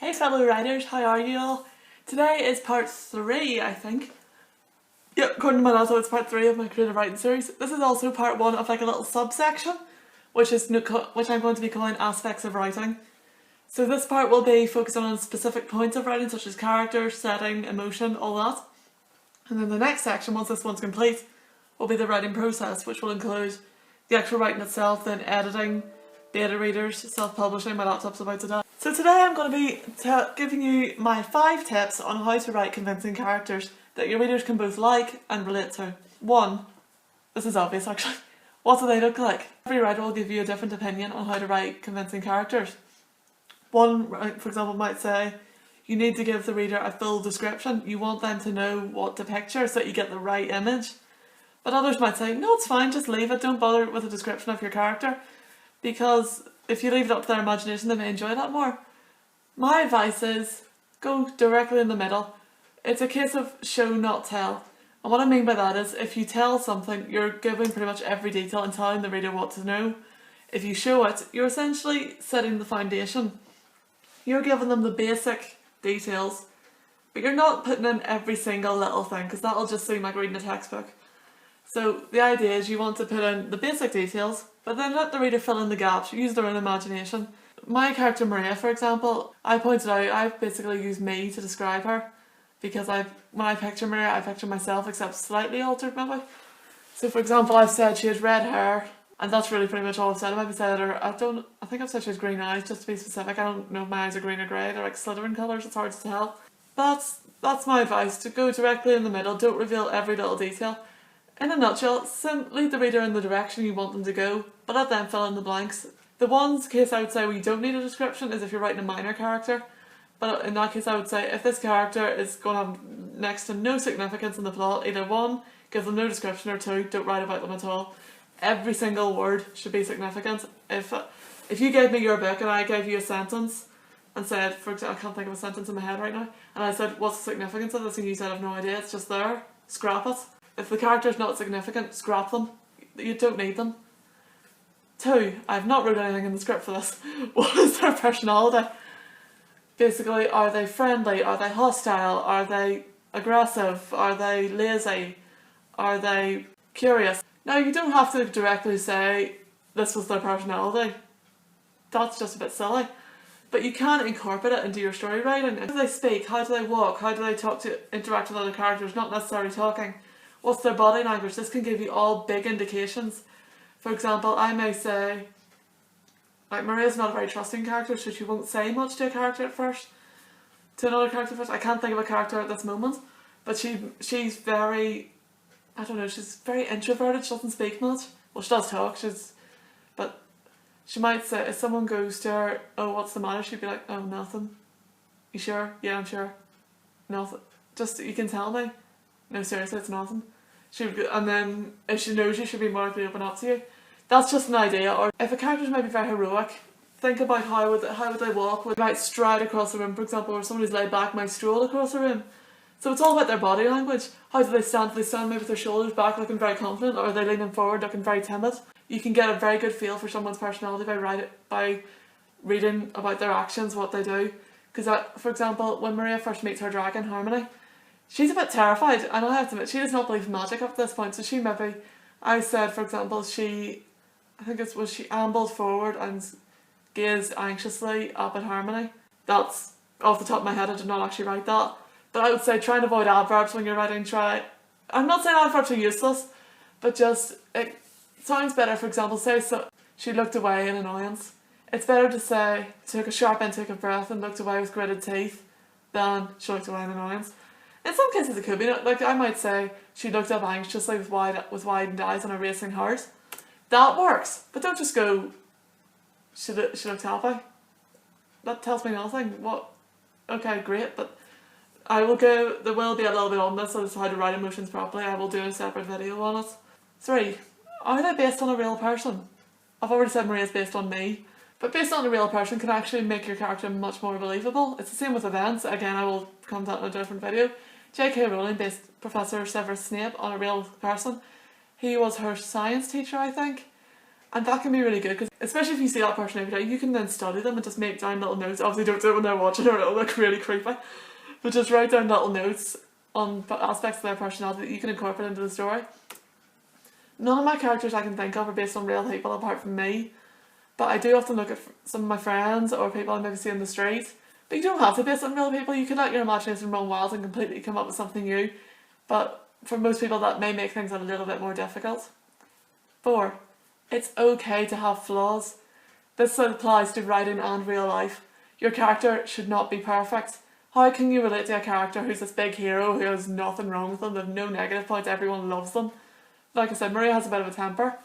Hey fellow writers, how are you all? Today is part 3, I think. Yep, according to my notes, it's part 3 of my creative writing series. This is also part 1 of like a little subsection, which I'm going to be calling aspects of writing. So this part will be focused on specific points of writing, such as character, setting, emotion, all that. And then the next section, once this one's complete, will be the writing process, which will include the actual writing itself, then editing, beta readers, self-publishing. My laptop's about to die. So today I'm going to be giving you my 5 tips on how to write convincing characters that your readers can both like and relate to. 1. This is obvious actually. What do they look like? Every writer will give you a different opinion on how to write convincing characters. One, for example, might say, you need to give the reader a full description. You want them to know what to picture so that you get the right image. But others might say, no, it's fine, just leave it. Don't bother with a description of your character. Because if you leave it up to their imagination, they may enjoy that more. My advice is, go directly in the middle. It's a case of show, not tell. And what I mean by that is, if you tell something, you're giving pretty much every detail and telling the reader what to know. If you show it, you're essentially setting the foundation. You're giving them the basic details, but you're not putting in every single little thing, because that'll just seem like reading a textbook. So the idea is you want to put in the basic details, but then let the reader fill in the gaps, use their own imagination. My character Maria, for example, I pointed out, I've basically used me to describe her, because when I picture Maria, I picture myself, except slightly altered maybe. So for example, I've said she has red hair, and that's really pretty much all I've said. I might have said her, I think I've said she has green eyes, just to be specific. I don't know if my eyes are green or grey, they're like Slytherin colours, it's hard to tell. That's my advice, to go directly in the middle, don't reveal every little detail. In a nutshell, lead the reader in the direction you want them to go, but let them fill in the blanks. The one case I would say where you don't need a description is if you're writing a minor character, but in that case I would say if this character is going to have next to no significance in the plot, either 1, give them no description, or 2, don't write about them at all. Every single word should be significant. If you gave me your book and I gave you a sentence and said, for example, I can't think of a sentence in my head right now, and I said, what's the significance of this, and you said, I've no idea, it's just there, scrap it. If the character's not significant, scrap them. You don't need them. 2, I've not wrote anything in the script for this. What is their personality? Basically, are they friendly? Are they hostile? Are they aggressive? Are they lazy? Are they curious? Now, you don't have to directly say this was their personality. That's just a bit silly. But you can incorporate it into your story writing. How do they speak? How do they walk? How do they interact with other characters? Not necessarily talking. What's their body language? This can give you all big indications. For example, I may say, like, Maria's not a very trusting character, so she won't say much to a character at first. To another character first. I can't think of a character at this moment, but she's very, I don't know, she's very introverted. She doesn't speak much. Well, she does talk, but she might say, if someone goes to her, oh, what's the matter? She'd be like, oh, nothing. You sure? Yeah, I'm sure. Nothing. Just, you can tell me. No, seriously, it's nothing. And then if she knows you, she'll be more likely to open up to you. That's just an idea. Or if a character's maybe very heroic, think about how would they walk. They might stride across the room, for example, or someone who's laid back might stroll across the room. So it's all about their body language. How do they stand? Do they stand maybe with their shoulders back looking very confident, or are they leaning forward looking very timid? You can get a very good feel for someone's personality by reading about their actions, what they do. Because for example, when Maria first meets her dragon, Harmony, she's a bit terrified, and I have to admit, she does not believe in magic up to this point, so I said, for example, she ambled forward and gazed anxiously up at Harmony. That's off the top of my head, I did not actually write that. But I would say try and avoid adverbs when you're writing. I'm not saying adverbs are useless, but just, it sounds better, for example, she looked away in annoyance. It's better to say, took a sharp intake of breath and looked away with gritted teeth, than she looked away in annoyance. In some cases it could be, like I might say, she looked up anxiously with widened eyes and a racing heart. That works, but don't just go, she looked happy. That tells me nothing. What? Okay, great, but there will be a little bit on this, as how to write emotions properly. I will do a separate video on it. 3, are they based on a real person? I've already said Maria's based on me, but based on a real person can actually make your character much more believable. It's the same with events. Again, I will come to that in a different video. J.K. Rowling based Professor Severus Snape on a real person. He was her science teacher, I think, And that can be really good, because especially if you see that person every day, you can then study them and just make down little notes. Obviously don't do it when they're watching or it'll look really creepy. But just write down little notes on aspects of their personality that you can incorporate into the story. None of my characters I can think of are based on real people apart from me. But I do often look at some of my friends or people I maybe see on the street. But you don't have to base it on real people. You can let your imagination run wild and completely come up with something new. But for most people that may make things a little bit more difficult. 4. It's okay to have flaws. This applies to writing and real life. Your character should not be perfect. How can you relate to a character who's this big hero who has nothing wrong with them, they have no negative points, everyone loves them? Like I said, Maria has a bit of a temper.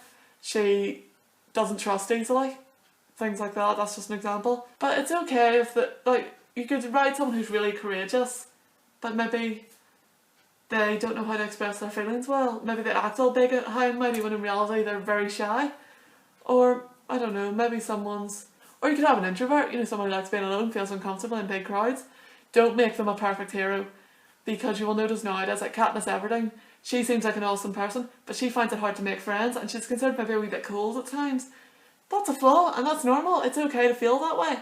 She doesn't trust easily. Things like that, that's just an example. But it's okay if you could write someone who's really courageous, but maybe they don't know how to express their feelings well. Maybe they act all big and high and mighty when in reality they're very shy. Or, I don't know, maybe or you could have an introvert, someone who likes being alone, feels uncomfortable in big crowds. Don't make them a perfect hero, because you will notice nowadays, like Katniss Everdeen, she seems like an awesome person, but she finds it hard to make friends and she's considered maybe a wee bit cold at times. That's a flaw, and that's normal. It's okay to feel that way.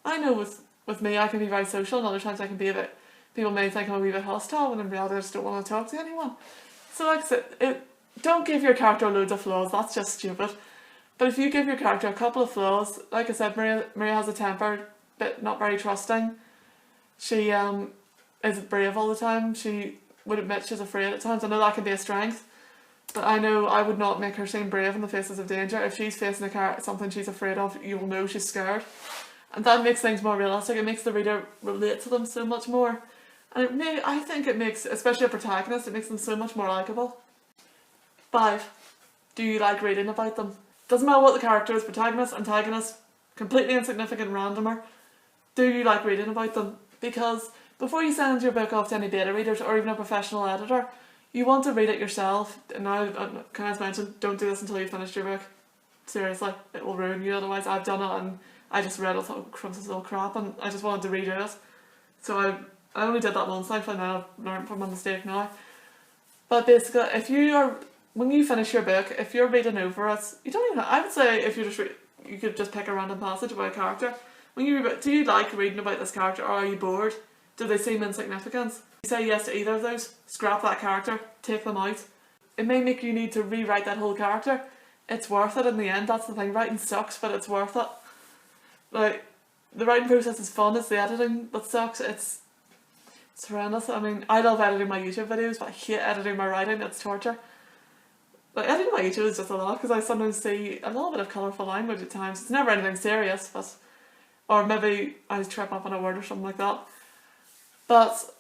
I know with me I can be very social, and other times I can be people may think I'm a wee bit hostile when in reality I just don't want to talk to anyone. So like I said, don't give your character loads of flaws, that's just stupid. But if you give your character a couple of flaws, like I said, Maria has a temper, but not very trusting. She isn't brave all the time. She would admit she's afraid at times. I know that can be a strength, but I know I would not make her seem brave in the faces of danger. If she's facing something she's afraid of, you will know she's scared. And that makes things more realistic. It makes the reader relate to them so much more. And I think it makes, especially a protagonist, it makes them so much more likeable. 5. Do you like reading about them? Doesn't matter what the character is, protagonist, antagonist, completely insignificant randomer. Do you like reading about them? Because before you send your book off to any beta readers or even a professional editor, you want to read it yourself. And now, can I just mention, don't do this until you've finished your book. Seriously, it will ruin you otherwise. I've done it and I just read it, thought, crumbs, this is all crap, and I just wanted to redo it. So I only did that once, thankfully, now I've learned from my mistake now. But basically, when you finish your book, if you're reading over it, you don't even, I would say if you you could just pick a random passage about a character. Do you like reading about this character, or are you bored? Do they seem insignificant? If you say yes to either of those, scrap that character, take them out. It may make you need to rewrite that whole character. It's worth it in the end, that's the thing. Writing sucks, but it's worth it. Like, the writing process is fun, it's the editing that sucks. It's horrendous. I mean, I love editing my YouTube videos, but I hate editing my writing, it's torture. Like, editing my YouTube is just a lot, because I sometimes see a little bit of colourful language at times. It's never anything serious, but, or maybe I trip up on a word or something like that. But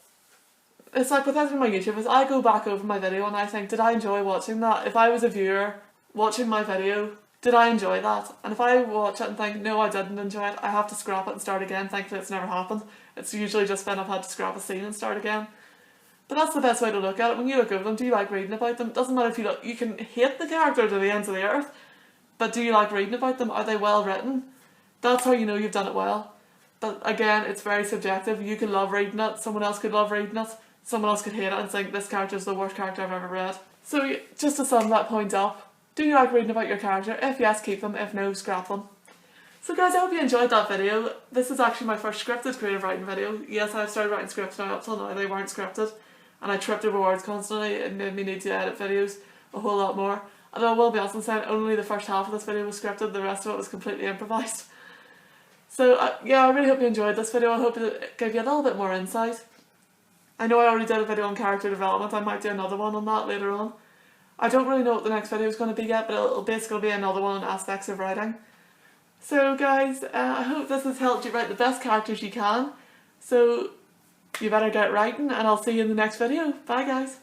it's like with editing my YouTube, I go back over my video and I think, did I enjoy watching that? If I was a viewer watching my video, did I enjoy that? And if I watch it and think, no, I didn't enjoy it, I have to scrap it and start again. Thankfully it's never happened. It's usually just when I've had to scrap a scene and start again. But that's the best way to look at it. When you look over them, do you like reading about them? It doesn't matter if you can hate the character to the ends of the earth, but do you like reading about them? Are they well written? That's how you know you've done it well. But again, it's very subjective. You can love reading it, someone else could love reading it, someone else could hate it and think this character is the worst character I've ever read. So just to sum that point up, do you like reading about your character? If yes, keep them. If no, scrap them. So guys, I hope you enjoyed that video. This is actually my first scripted creative writing video. Yes, I've started writing scripts now. Up till now they weren't scripted. And I tripped over words constantly. It made me need to edit videos a whole lot more. Although I will be honest and saying only the first half of this video was scripted, the rest of it was completely improvised. So yeah, I really hope you enjoyed this video. I hope it gave you a little bit more insight. I know I already did a video on character development. I might do another one on that later on. I don't really know what the next video is going to be yet, but it'll basically be another one on aspects of writing. So guys, I hope this has helped you write the best characters you can. So you better get writing, and I'll see you in the next video. Bye guys.